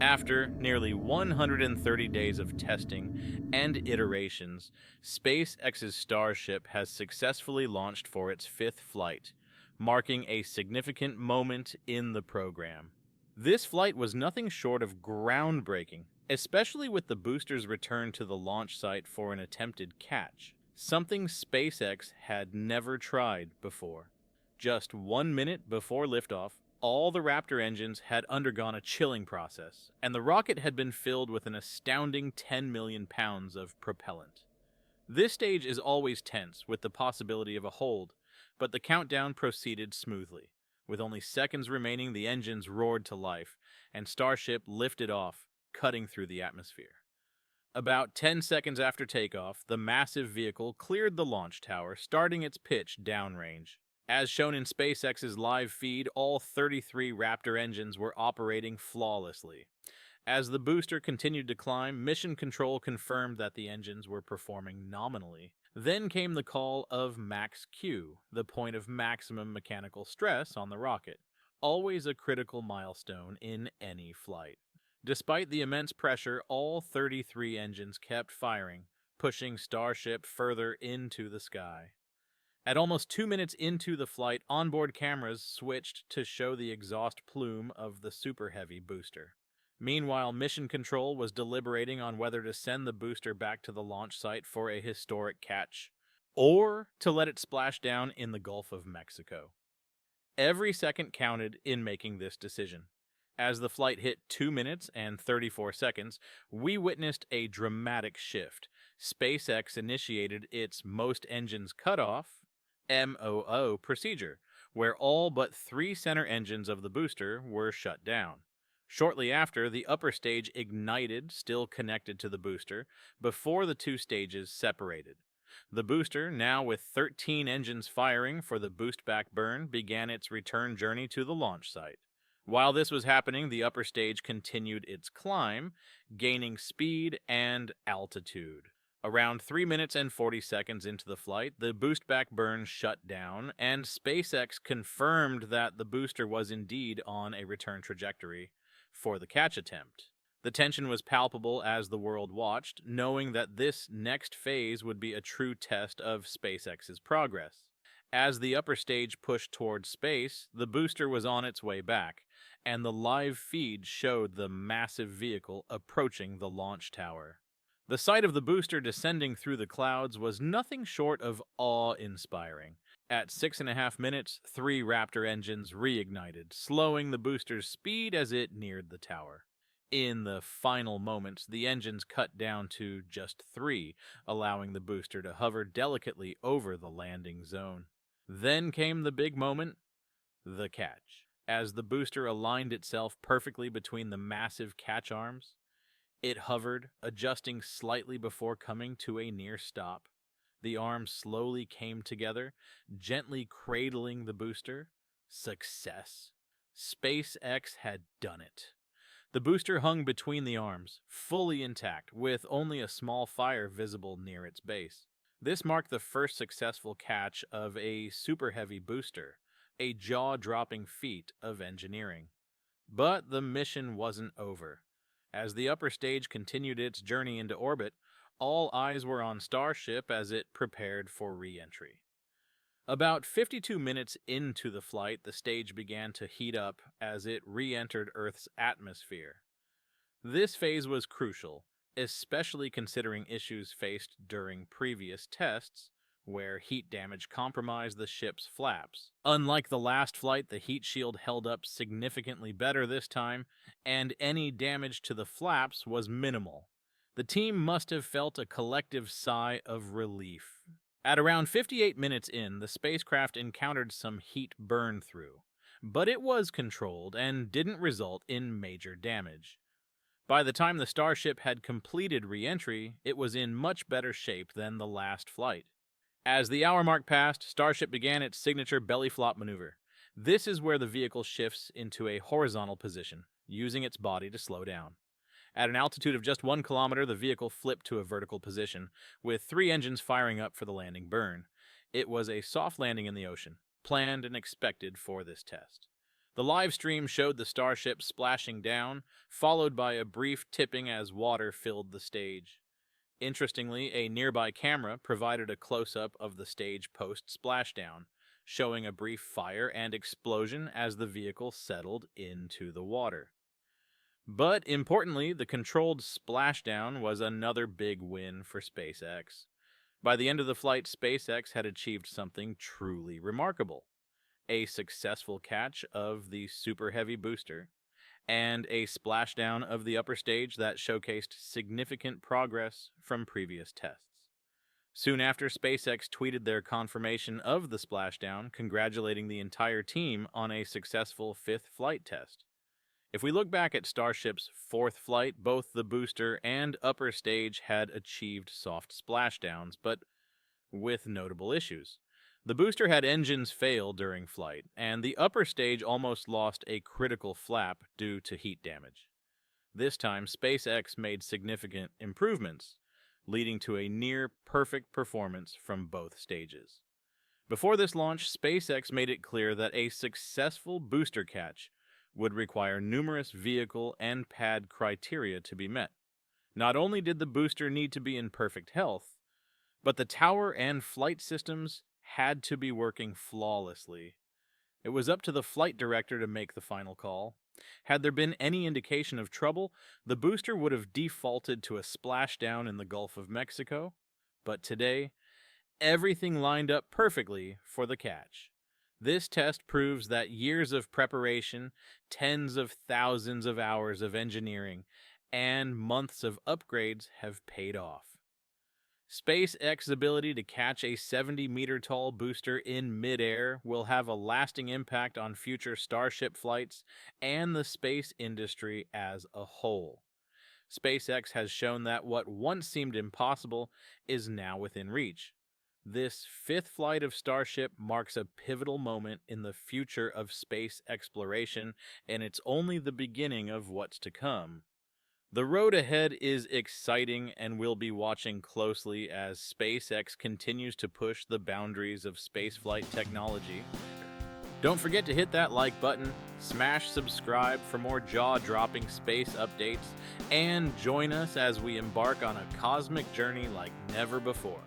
After nearly 130 days of testing and iterations, SpaceX's Starship has successfully launched for its fifth flight, marking a significant moment in the program. This flight was nothing short of groundbreaking, especially with the booster's return to the launch site for an attempted catch, something SpaceX had never tried before. Just 1 minute before liftoff, all the Raptor engines had undergone a chilling process, and the rocket had been filled with an astounding 10 million pounds of propellant. This stage is always tense, with the possibility of a hold, but the countdown proceeded smoothly. With only seconds remaining, the engines roared to life, and Starship lifted off, cutting through the atmosphere. About 10 seconds after takeoff, the massive vehicle cleared the launch tower, starting its pitch downrange. As shown in SpaceX's live feed, all 33 Raptor engines were operating flawlessly. As the booster continued to climb, Mission Control confirmed that the engines were performing nominally. Then came the call of Max Q, the point of maximum mechanical stress on the rocket, always a critical milestone in any flight. Despite the immense pressure, all 33 engines kept firing, pushing Starship further into the sky. At almost 2 minutes into the flight, onboard cameras switched to show the exhaust plume of the Super Heavy booster. Meanwhile, Mission Control was deliberating on whether to send the booster back to the launch site for a historic catch, or to let it splash down in the Gulf of Mexico. Every second counted in making this decision. As the flight hit 2 minutes and 34 seconds, we witnessed a dramatic shift. SpaceX initiated its most engines cutoff, MOO procedure, where all but 3 center engines of the booster were shut down. Shortly after, the upper stage ignited, still connected to the booster, before the 2 stages separated. The booster, now with 13 engines firing for the boost-back burn, began its return journey to the launch site. While this was happening, the upper stage continued its climb, gaining speed and altitude. Around 3 minutes and 40 seconds into the flight, the boost-back burn shut down, and SpaceX confirmed that the booster was indeed on a return trajectory for the catch attempt. The tension was palpable as the world watched, knowing that this next phase would be a true test of SpaceX's progress. As the upper stage pushed towards space, the booster was on its way back, and the live feed showed the massive vehicle approaching the launch tower. The sight of the booster descending through the clouds was nothing short of awe-inspiring. At 6.5 minutes, 3 Raptor engines reignited, slowing the booster's speed as it neared the tower. In the final moments, the engines cut down to just 3, allowing the booster to hover delicately over the landing zone. Then came the big moment, the catch. As the booster aligned itself perfectly between the massive catch arms, it hovered, adjusting slightly before coming to a near stop. The arms slowly came together, gently cradling the booster. Success. SpaceX had done it. The booster hung between the arms, fully intact, with only a small fire visible near its base. This marked the first successful catch of a Super Heavy booster, a jaw-dropping feat of engineering. But the mission wasn't over. As the upper stage continued its journey into orbit, all eyes were on Starship as it prepared for re-entry. About 52 minutes into the flight, the stage began to heat up as it re-entered Earth's atmosphere. This phase was crucial, especially considering issues faced during previous tests, where heat damage compromised the ship's flaps. Unlike the last flight, the heat shield held up significantly better this time, and any damage to the flaps was minimal. The team must have felt a collective sigh of relief. At around 58 minutes in, the spacecraft encountered some heat burn-through, but it was controlled and didn't result in major damage. By the time the Starship had completed re-entry, it was in much better shape than the last flight. As the hour mark passed, Starship began its signature belly flop maneuver. This is where the vehicle shifts into a horizontal position, using its body to slow down. At an altitude of just 1 kilometer, the vehicle flipped to a vertical position, with 3 engines firing up for the landing burn. It was a soft landing in the ocean, planned and expected for this test. The live stream showed the Starship splashing down, followed by a brief tipping as water filled the stage. Interestingly, a nearby camera provided a close-up of the stage post-splashdown, showing a brief fire and explosion as the vehicle settled into the water. But importantly, the controlled splashdown was another big win for SpaceX. By the end of the flight, SpaceX had achieved something truly remarkable: a successful catch of the Super Heavy booster, and a splashdown of the upper stage that showcased significant progress from previous tests. Soon after, SpaceX tweeted their confirmation of the splashdown, congratulating the entire team on a successful fifth flight test. If we look back at Starship's fourth flight, both the booster and upper stage had achieved soft splashdowns, but with notable issues. The booster had engines fail during flight, and the upper stage almost lost a critical flap due to heat damage. This time, SpaceX made significant improvements, leading to a near-perfect performance from both stages. Before this launch, SpaceX made it clear that a successful booster catch would require numerous vehicle and pad criteria to be met. Not only did the booster need to be in perfect health, but the tower and flight systems had to be working flawlessly. It was up to the flight director to make the final call. Had there been any indication of trouble, the booster would have defaulted to a splashdown in the Gulf of Mexico. But today, everything lined up perfectly for the catch. This test proves that years of preparation, tens of thousands of hours of engineering, and months of upgrades have paid off. SpaceX's ability to catch a 70-meter-tall booster in midair will have a lasting impact on future Starship flights and the space industry as a whole. SpaceX has shown that what once seemed impossible is now within reach. This fifth flight of Starship marks a pivotal moment in the future of space exploration, and it's only the beginning of what's to come. The road ahead is exciting, and we'll be watching closely as SpaceX continues to push the boundaries of spaceflight technology. Don't forget to hit that like button, smash subscribe for more jaw-dropping space updates, and join us as we embark on a cosmic journey like never before.